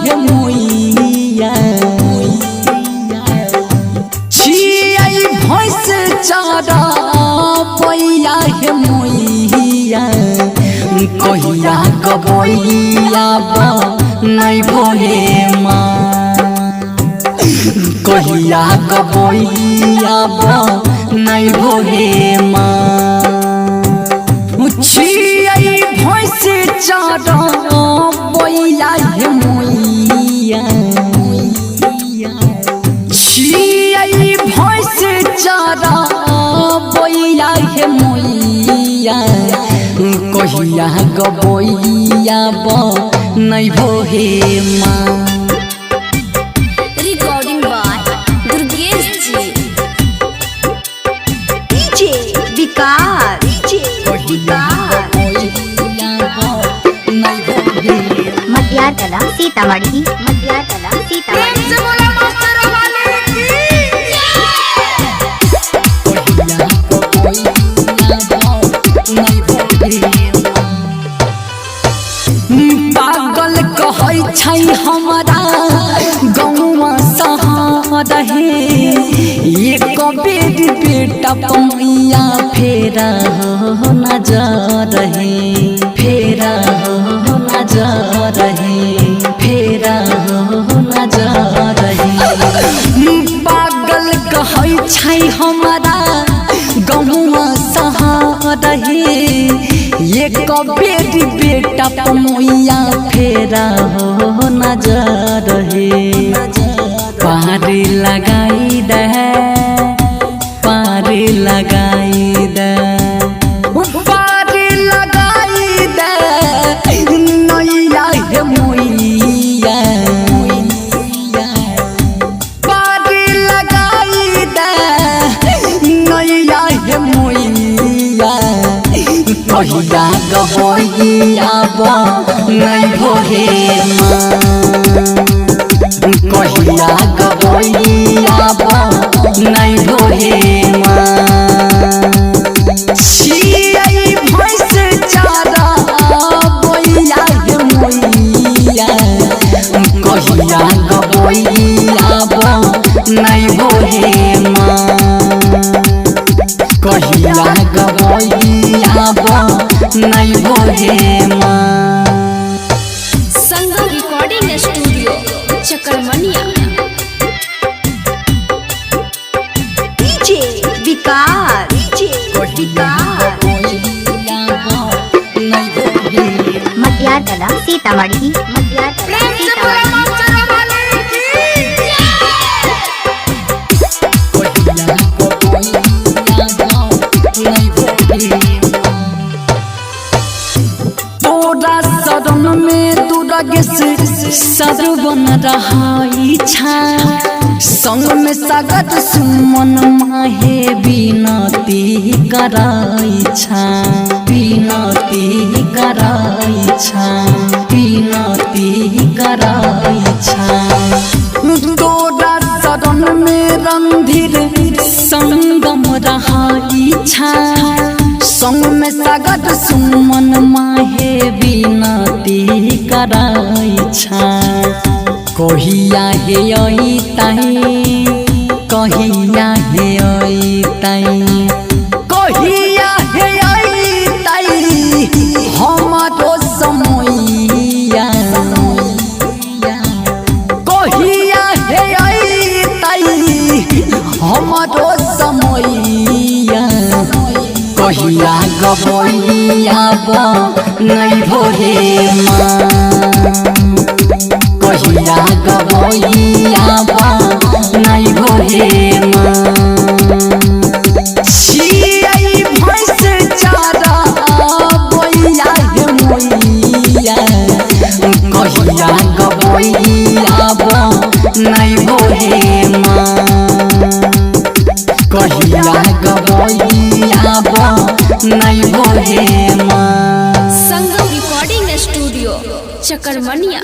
हे मोइया छियै भैंस चारा पैया हे मोइया कहिया गबैया नहीं भोहे माँ कहिया गबैया नहीं भोहे माँ छियै भैंस चारा पैया हे मोइया छियै भैंस चारा पैया हे मोइया कहिया गबैया नहीं भोहे माँ। रिकॉर्डिंग बाय दुर्गेश जी डीजे विकास मटियार कला सीतामढ़ी पागल कहै छै हमारा गौवा सहार हे एक बेर बेटा पैया फेरा हो नजर हे फेरा हो नजर हे फेरा हो नजर हे पागल कहै छै हमारा गौवा सहार हे एक बेर बेटा पैया फेरा हो नजर हे पार लगाई दे पार लगाई दे पार लगाई दे नैया हे मोइया पार लगाई दे नैया हे मोइया कहिया गबैया नहीं भोहे माँ कहिया गबैया नहीं भोहे माँ छियै भैंस चारा पैया हे मोइया कहिया गबैया नहीं भोहे माँ कहिया गबैया नहीं भोहे माँ। संगम रिकॉर्डिंग स्टूडियो चकरमनिया डीजे विकास मटियार कला सीतामढ़ी तोरा शरण में दुर्गे से सरवन रहा इच्छा संग में सगत सुमन माहे बिनती कराई छा बिनती कराई छा बिनती कराई छा तोरा शरण में रणधीर संगम रहा इच्छा संग में सगत सुमन माहे बिनती कराई छा कहिया हे आई ताई कहिया हे आई ताई कहिया हे आई ताई हमारो समैया कहिया हे आई ताई हमारो समैया कहिया गबैया नहीं भोहे माँ कहिया गबैया नहीं भोहे माँ छियै भैंस चारा पैया हे मोइया कहिया गबैया नहीं भोहे माँ कहिया गबैया नहीं भोहे माँ। संगम रिकॉर्डिंग स्टूडियो चकरमनिया।